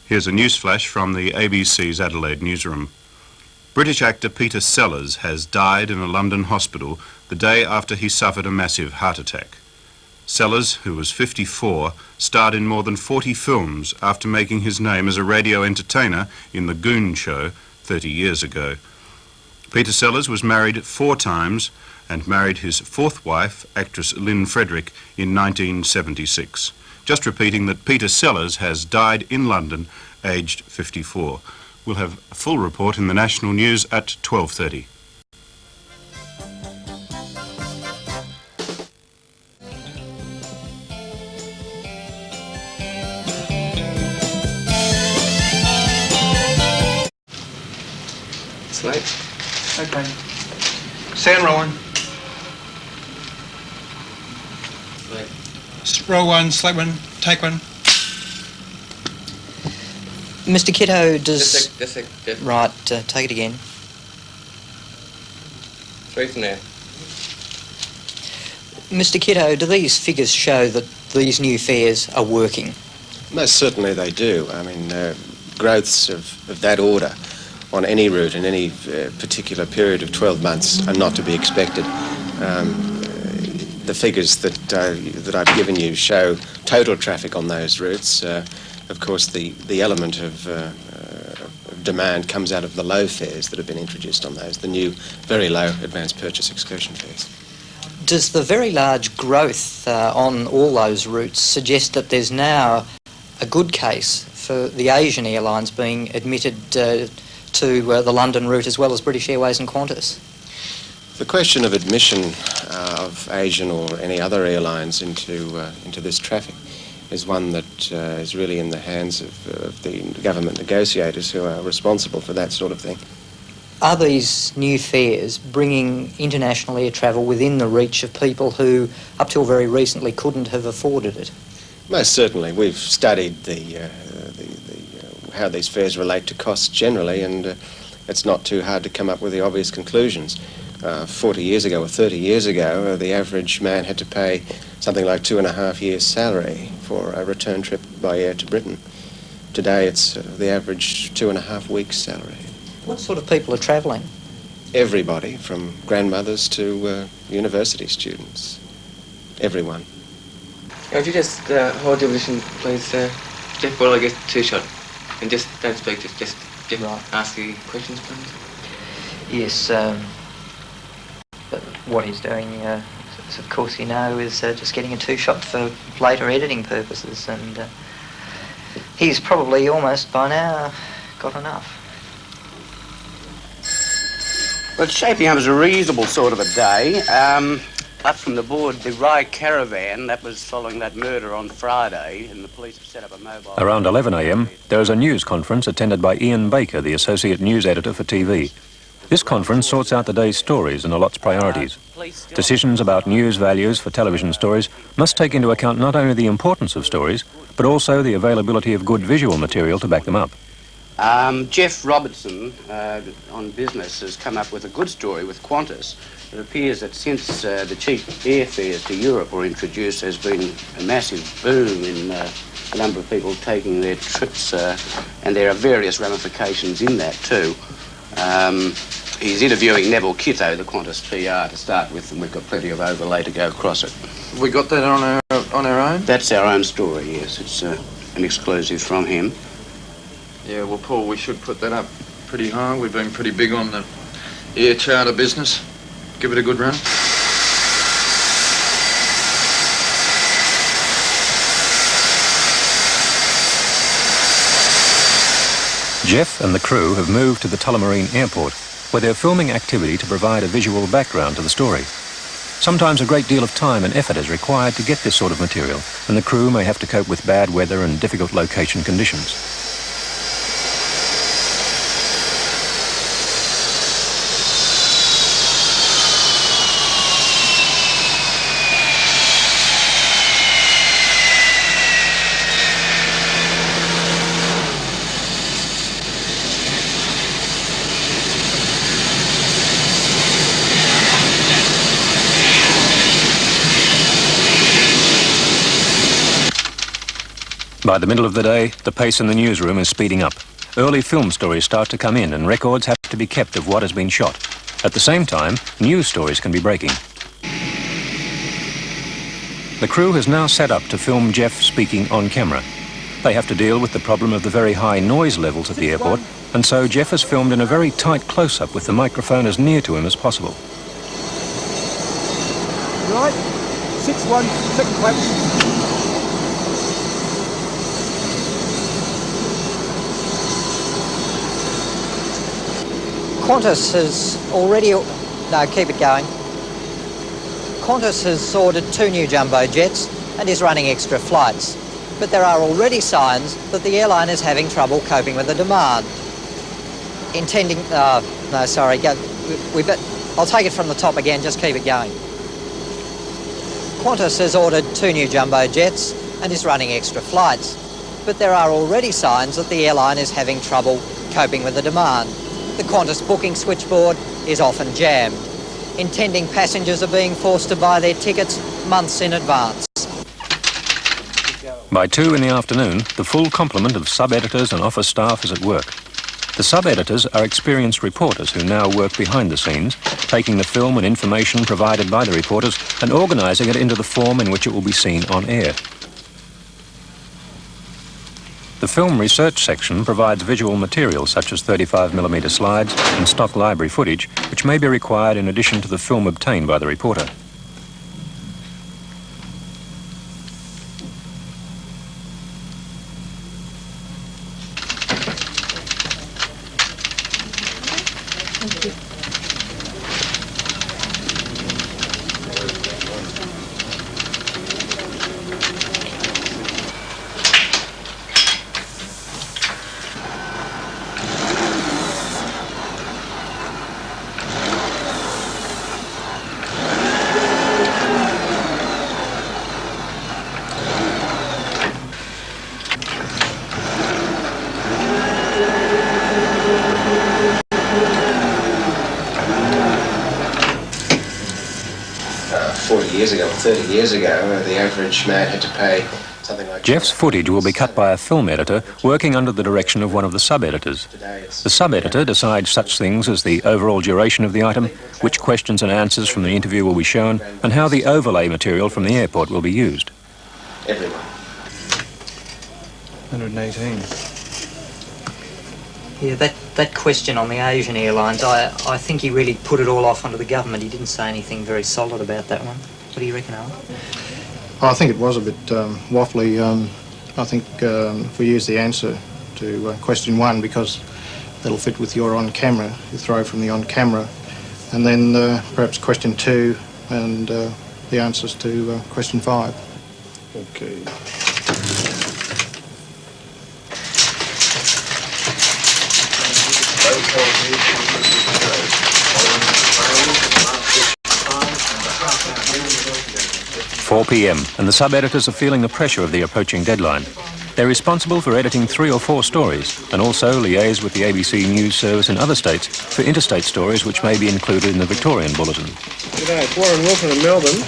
Here's a newsflash from the ABC's Adelaide newsroom. British actor Peter Sellers has died in a London hospital the day after he suffered a massive heart attack. Sellers, who was 54, starred in more than 40 films after making his name as a radio entertainer in The Goon Show 30 years ago. Peter Sellers was married 4 times and married his 4th wife, actress Lynn Frederick, in 1976. Just repeating that Peter Sellers has died in London, aged 54. We'll have a full report in the national news at 12:30. It's late. Okay. Sound rolling. Roll one, select one, take one. Mr. Kiddo, does... Just a sec. Right, take it again. 3 from there. Mr. Kiddo, do these figures show that these new fares are working? Most certainly they do. I mean, growths of that order on any route in any particular period of 12 months are not to be expected. The figures that I've given you show total traffic on those routes. Of course, the element of demand comes out of the low fares that have been introduced on those, the new very low advance purchase excursion fares. Does the very large growth on all those routes suggest that there's now a good case for the Asian airlines being admitted to the London route as well as British Airways and Qantas? The question of admission of Asian or any other airlines into this traffic is one that is really in the hands of the government negotiators who are responsible for that sort of thing. Are these new fares bringing international air travel within the reach of people who, up till very recently, couldn't have afforded it? Most certainly. We've studied how these fares relate to costs generally, and it's not too hard to come up with the obvious conclusions. 40 years ago or 30 years ago, the average man had to pay something like 2.5 years' salary for a return trip by air to Britain. Today, it's the average 2.5 weeks' salary. What sort of people are travelling? Everybody, from grandmothers to university students. Everyone. Would you just hold your position, please, Jeff, while I get 2-shot? And just don't speak, just right. Ask the questions, please. Yes, but what he's doing, as of course you know, is just getting a 2-shot for later editing purposes, and he's probably almost by now got enough. Well, it's shaping up as a reasonable sort of a day. Up from the board, the Rye Caravan, that was following that murder on Friday, and the police have set up a mobile... Around 11 a.m, there is a news conference attended by Ian Baker, the Associate News Editor for TV. This conference sorts out the day's stories and allots priorities. Decisions about news values for television stories must take into account not only the importance of stories, but also the availability of good visual material to back them up. Jeff Robertson, on business, has come up with a good story with Qantas. It appears that since the cheap airfares to Europe were introduced, there's been a massive boom in the number of people taking their trips, and there are various ramifications in that too. He's interviewing Neville Kitto, the Qantas PR, to start with, and we've got plenty of overlay to go across it. Have we got that on our own? That's our own story, yes. It's an exclusive from him. Yeah, well, Paul, we should put that up pretty high. We've been pretty big on the air charter business. Give it a good run. Jeff and the crew have moved to the Tullamarine Airport, where they're filming activity to provide a visual background to the story. Sometimes a great deal of time and effort is required to get this sort of material, and the crew may have to cope with bad weather and difficult location conditions. By the middle of the day, the pace in the newsroom is speeding up. Early film stories start to come in and records have to be kept of what has been shot. At the same time, news stories can be breaking. The crew has now set up to film Jeff speaking on camera. They have to deal with the problem of the very high noise levels at the airport, and so Jeff is filmed in a very tight close-up with the microphone as near to him as possible. Right, 6-1, second clap. Qantas has already... No, keep it going. Qantas has ordered 2 new jumbo jets and is running extra flights. But there are already signs that the airline is having trouble coping with the demand. Intending... no, sorry. I'll take it from the top again, just keep it going. Qantas has ordered 2 new jumbo jets and is running extra flights. But there are already signs that the airline is having trouble coping with the demand. The Qantas booking switchboard is often jammed. Intending passengers are being forced to buy their tickets months in advance. By 2 in the afternoon, the full complement of sub-editors and office staff is at work. The sub-editors are experienced reporters who now work behind the scenes, taking the film and information provided by the reporters and organising it into the form in which it will be seen on air. The film research section provides visual material such as 35mm slides and stock library footage, which may be required in addition to the film obtained by the reporter. Thank you. 40 years ago, 30 years ago, the average man had to pay something like... Jeff's footage will be cut by a film editor working under the direction of one of the sub-editors. The sub-editor decides such things as the overall duration of the item, which questions and answers from the interview will be shown, and how the overlay material from the airport will be used. Everyone. 118. Yeah, that question on the Asian Airlines, I think he really put it all off onto the government. He didn't say anything very solid about that one. What do you reckon, Alan? I think it was a bit waffly. I think if we use the answer to question 1, because that'll fit with your on-camera, you throw from the on-camera, and then perhaps question 2 and the answers to question 5. Okay. "4 p.m, and the sub-editors are feeling the pressure of the approaching deadline. They're responsible for editing 3 or 4 stories, and also liaise with the ABC News Service in other states for interstate stories which may be included in the Victorian Bulletin. G'day, it's Warren Wilson in Melbourne.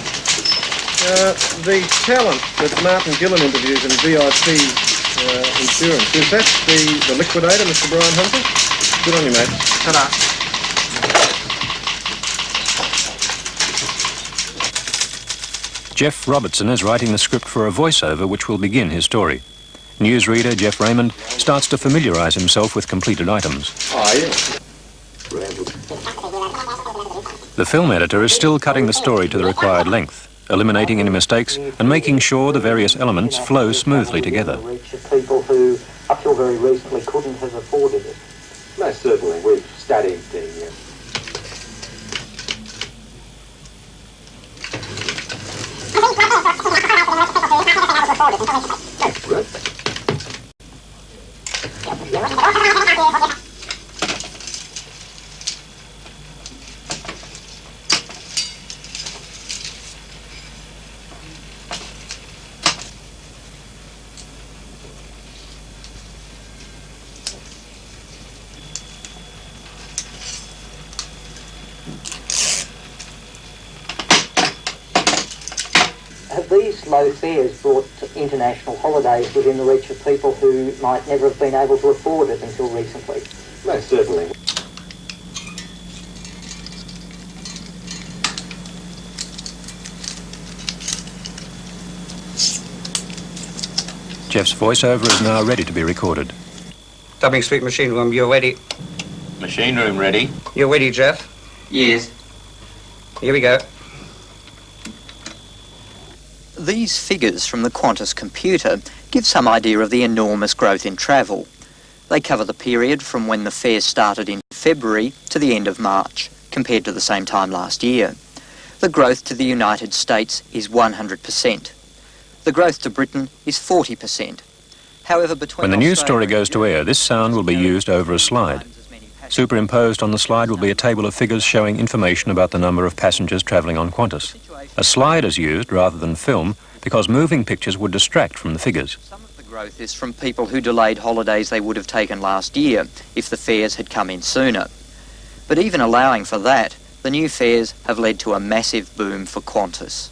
The talent that Martin Gillen interviews in VIP Insurance, is that the liquidator, Mr. Brian Hunter? Good on you, mate. Ta-da. Jeff Robertson is writing the script for a voiceover which will begin his story. Newsreader Jeff Raymond starts to familiarise himself with completed items. Oh, yeah. The film editor is still cutting the story to the required length, eliminating any mistakes and making sure the various elements flow smoothly together. People who, up till very recently, couldn't have afforded it. Most certainly, we've studied the... have these low fares brought international holidays within the reach of people who might never have been able to afford it until recently? Most certainly. Jeff's voiceover is now ready to be recorded. Dubbing Street machine room, you're ready. Machine room ready. You're ready, Jeff? Yes. Here we go. These figures from the Qantas computer give some idea of the enormous growth in travel. They cover the period from when the fares started in February to the end of March, compared to the same time last year. The growth to the United States is 100%. The growth to Britain is 40%. However, between When the news story goes to air, this sound will be used over a slide. Superimposed on the slide will be a table of figures showing information about the number of passengers travelling on Qantas. A slide is used rather than film because moving pictures would distract from the figures. Some of the growth is from people who delayed holidays they would have taken last year if the fares had come in sooner. But even allowing for that, the new fares have led to a massive boom for Qantas.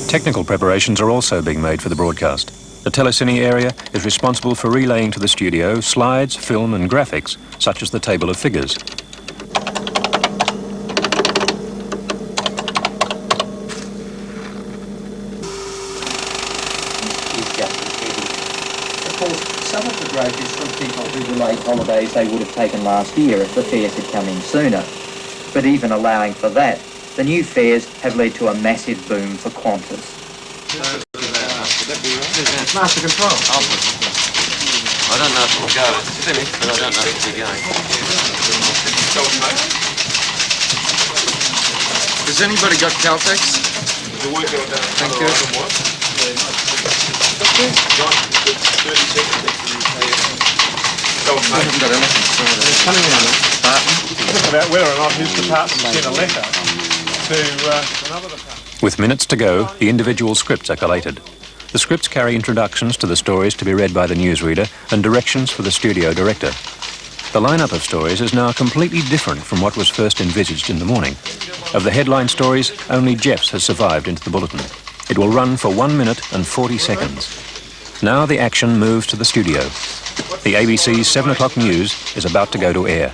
Technical preparations are also being made for the broadcast. The telecine area is responsible for relaying to the studio slides, film and graphics, such as the table of figures. Of course, some of the growth is from people who delayed holidays they would have taken last year if the fares had come in sooner. But even allowing for that, the new fares have led to a massive boom for Qantas. Master control. I don't know if it'll go, but I don't know if it'll be going. Has anybody got Caltex? Thank you. I haven't got anything. It's coming in. Talk about whether or not his department sent a letter to another department. With minutes to go, the individual scripts are collated. The scripts carry introductions to the stories to be read by the newsreader and directions for the studio director. The lineup of stories is now completely different from what was first envisaged in the morning. Of the headline stories, only Jeff's has survived into the bulletin. It will run for 1 minute and 40 seconds. Now the action moves to the studio. The ABC's 7 o'clock news is about to go to air.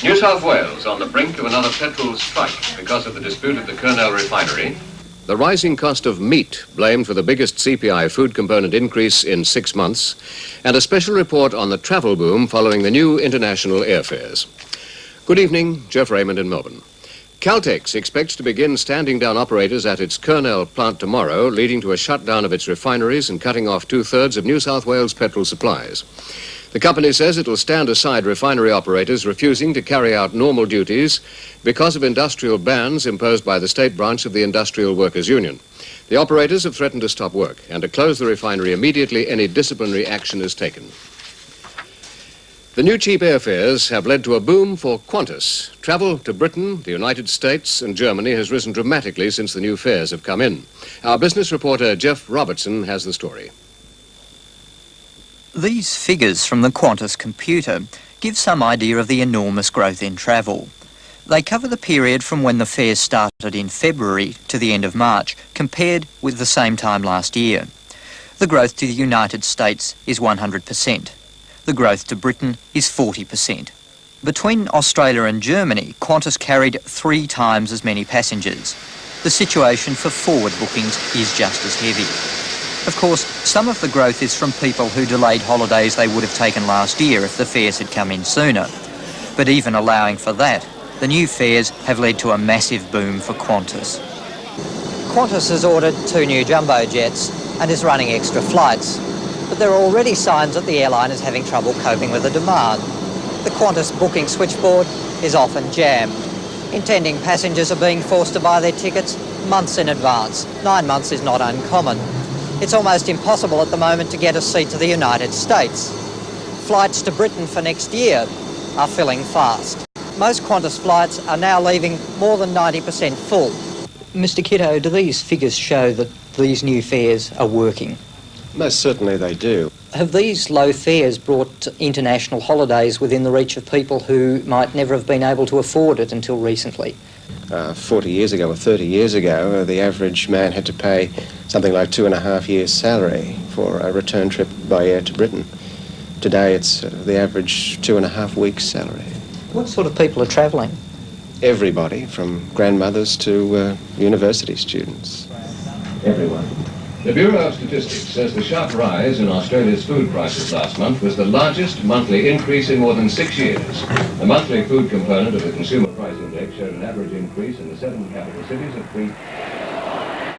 New South Wales on the brink of another petrol strike because of the dispute at the Kurnell refinery. The rising cost of meat blamed for the biggest CPI food component increase in 6 months, and a special report on the travel boom following the new international airfares. Good evening, Jeff Raymond in Melbourne. Caltex expects to begin standing down operators at its Kurnell plant tomorrow, leading to a shutdown of its refineries and cutting off 2/3 of New South Wales petrol supplies. The company says it will stand aside refinery operators refusing to carry out normal duties because of industrial bans imposed by the state branch of the Industrial Workers Union. The operators have threatened to stop work and to close the refinery immediately any disciplinary action is taken. The new cheap airfares have led to a boom for Qantas. Travel to Britain, the United States and Germany has risen dramatically since the new fares have come in. Our business reporter Jeff Robertson has the story. These figures from the Qantas computer give some idea of the enormous growth in travel. They cover the period from when the fares started in February to the end of March, compared with the same time last year. The growth to the United States is 100%. The growth to Britain is 40%. Between Australia and Germany, Qantas carried 3 times as many passengers. The situation for forward bookings is just as heavy. Of course, some of the growth is from people who delayed holidays they would have taken last year if the fares had come in sooner. But even allowing for that, the new fares have led to a massive boom for Qantas. Qantas has ordered 2 new jumbo jets and is running extra flights. But there are already signs that the airline is having trouble coping with the demand. The Qantas booking switchboard is often jammed. Intending passengers are being forced to buy their tickets months in advance. 9 months is not uncommon. It's almost impossible at the moment to get a seat to the United States. Flights to Britain for next year are filling fast. Most Qantas flights are now leaving more than 90% full. Mr. Kitto, do these figures show that these new fares are working? Most certainly they do. Have these low fares brought international holidays within the reach of people who might never have been able to afford it until recently? 40 years ago or 30 years ago, the average man had to pay something like 2.5 years' salary for a return trip by air to Britain. Today it's the average 2.5 weeks' salary. What sort of people are travelling? Everybody, from grandmothers to university students. Everyone. The Bureau of Statistics says the sharp rise in Australia's food prices last month was the largest monthly increase in more than 6 years. The monthly food component of the Consumer Price Index showed an average increase in the 7 capital cities of 3.